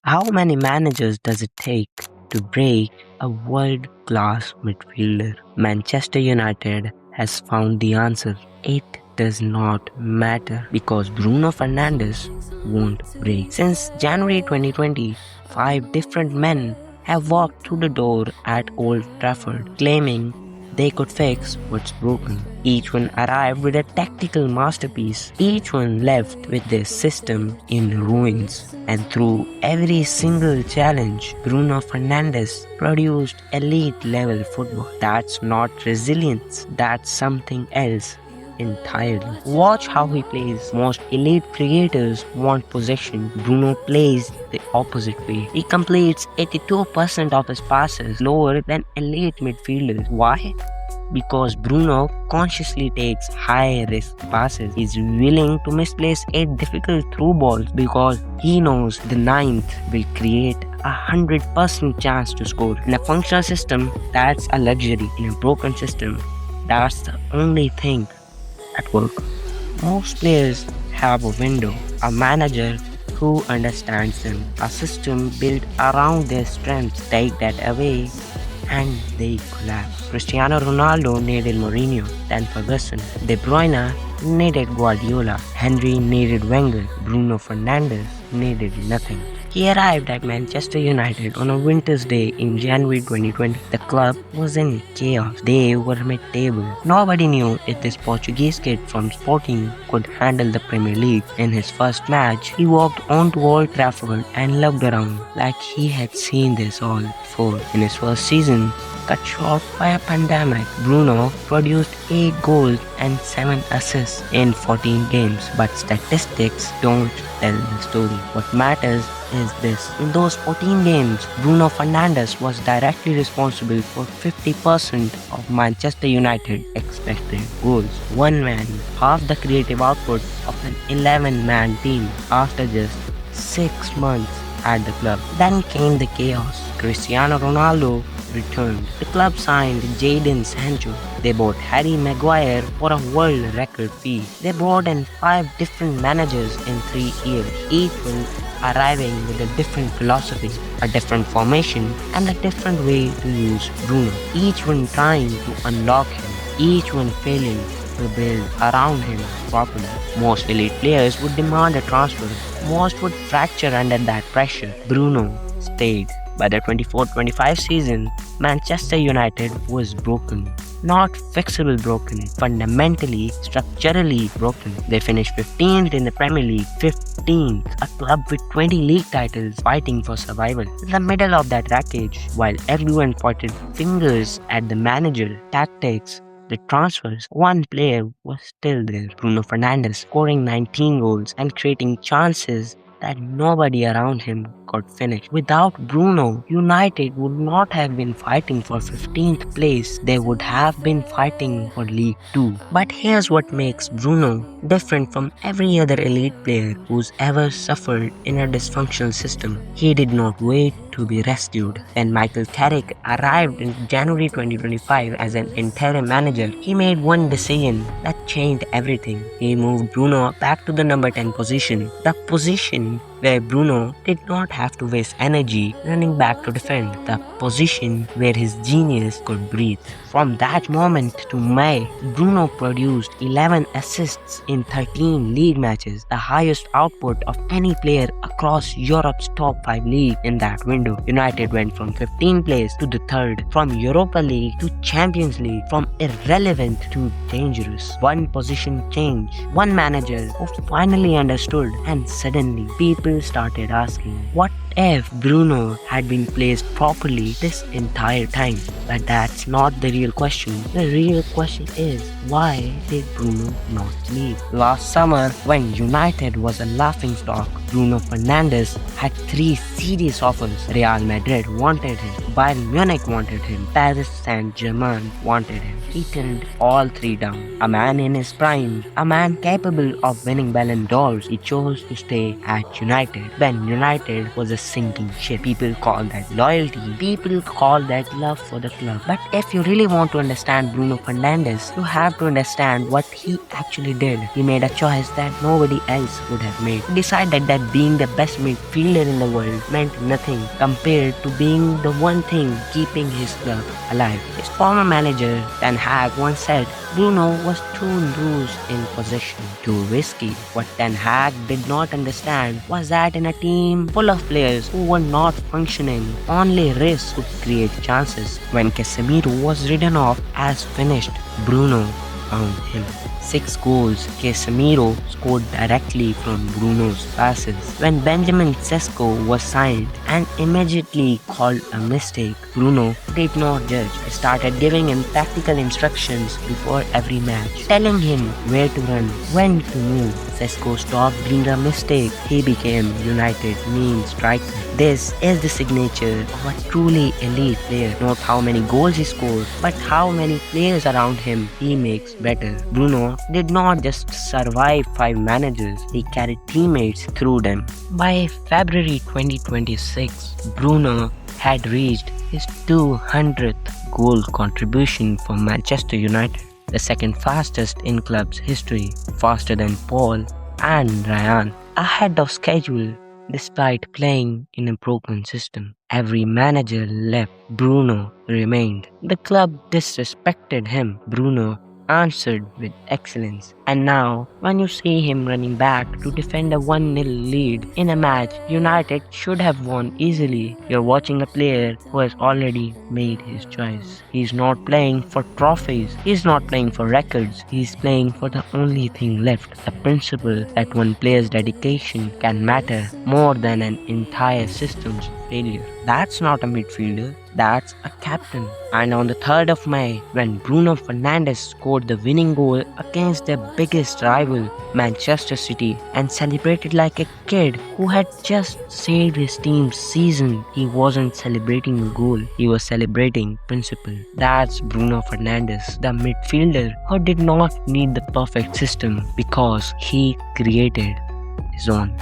How many managers does it take to break a world-class midfielder? Manchester United has found the answer. It does not matter because Bruno Fernandes won't break. Since January 2020, 5 different men have walked through the door at Old Trafford claiming they could fix what's broken. Each one arrived with a tactical masterpiece. Each one left with their system in ruins. And through every single challenge, Bruno Fernandes produced elite level football. That's not resilience, that's something else entirely. Watch how he plays. Most elite creators want possession. Bruno plays the opposite way. He completes 82% of his passes, lower than elite midfielders. Why? Because Bruno consciously takes high-risk passes. He's willing to misplace 8 difficult through balls because he knows the ninth will create 100% chance to score. In a functional system, that's a luxury. In a broken system, that's the only thing at work. Most players have a window, a manager who understands them, a system built around their strengths. Take that away and they collapse. Cristiano Ronaldo needed Mourinho, then Ferguson. De Bruyne needed Guardiola. Henry needed Wenger. Bruno Fernandes needed nothing. He arrived at Manchester United on a winter's day in January 2020. The club was in chaos. They were mid-table. Nobody knew if this Portuguese kid from Sporting could handle the Premier League. In his first match, he walked onto Old Trafford and looked around like he had seen this all before. In his first season, cut short by a pandemic, Bruno produced 8 goals and 7 assists in 14 games. But statistics don't tell the story. What matters is this. In those 14 games, Bruno Fernandes was directly responsible for 50% of Manchester United expected goals. One man, half the creative output of an 11-man team after just 6 months at the club. Then came the chaos. Cristiano Ronaldo returned. The club signed Jadon Sancho. They bought Harry Maguire for a world record fee. They brought in 5 different managers in 3 years, each one arriving with a different philosophy, a different formation, and a different way to use Bruno. Each one trying to unlock him, each one failing to build around him properly. Most elite players would demand a transfer. Most would fracture under that pressure. Bruno stayed. By the 24-25 season, Manchester United was broken. Not fixable broken, fundamentally, structurally broken. They finished 15th in the Premier League, 15th, a club with 20 league titles fighting for survival. In the middle of that wreckage, while everyone pointed fingers at the manager, tactics, the transfers, one player was still there. Bruno Fernandes scoring 19 goals and creating chances that nobody around him could finish. Without Bruno, United would not have been fighting for 15th place. They would have been fighting for League 2. But here's what makes Bruno different from every other elite player who's ever suffered in a dysfunctional system. He did not wait to be rescued. When Michael Carrick arrived in January 2025 as an interim manager, he made one decision that changed everything. He moved Bruno back to the number 10 position, the position where Bruno did not have to waste energy running back to defend, the position where his genius could breathe. From that moment to May, Bruno produced 11 assists in 13 league matches, the highest output of any player across Europe's top 5 league in that window. United went from 15th place to the 3rd, from Europa League to Champions League, from irrelevant to dangerous. One position change, one manager who finally understood, and suddenly people started asking, what if Bruno had been placed properly this entire time? But that's not the real question. The real question is, why did Bruno not leave? Last summer, when United was a laughingstock, Bruno Fernandes had 3 serious offers. Real Madrid wanted him, Bayern Munich wanted him, Paris Saint-Germain wanted him. he turned all three down. A man in his prime, a man capable of winning Ballon d'Ors, he chose to stay at United when United was a sinking ship. People call that loyalty, people call that love for the club. But if you really want to understand Bruno Fernandes, you have to understand what he actually did. He made a choice that nobody else would have made. He decided that being the best midfielder in the world meant nothing compared to being the one thing keeping his club alive. His former manager Ten Hag once said Bruno was too loose in possession, too risky. What Ten Hag did not understand was that in a team full of players who were not functioning, only risk could create chances. When Casemiro was written off as finished, Bruno found him. 6 goals Casemiro scored directly from Bruno's passes. When Benjamin Sesko was signed and immediately called a mistake, Bruno did not judge. He started giving him tactical instructions before every match, telling him where to run, when to move. Sesko stopped being a mistake. He became United's main striker. This is the signature of a truly elite player. Not how many goals he scores, but how many players around him he makes better. Bruno did not just survive 5 managers, he carried teammates through them. By February 2026, Bruno had reached his 200th goal contribution for Manchester United, the second fastest in club's history, faster than Paul and Ryan, ahead of schedule despite playing in a broken system. Every manager left, Bruno remained. The club disrespected him. Bruno answered with excellence. And now, when you see him running back to defend a 1-0 lead in a match United should have won easily, you're watching a player who has already made his choice. He's not playing for trophies, he's not playing for records, he's playing for the only thing left, the principle that one player's dedication can matter more than an entire system's failure. That's not a midfielder, that's a captain. And on the 3rd of May, when Bruno Fernandes scored the winning goal against their biggest rival, Manchester City, and celebrated like a kid who had just saved his team's season, he wasn't celebrating a goal, he was celebrating principle. That's Bruno Fernandes, the midfielder who did not need the perfect system because he created his own.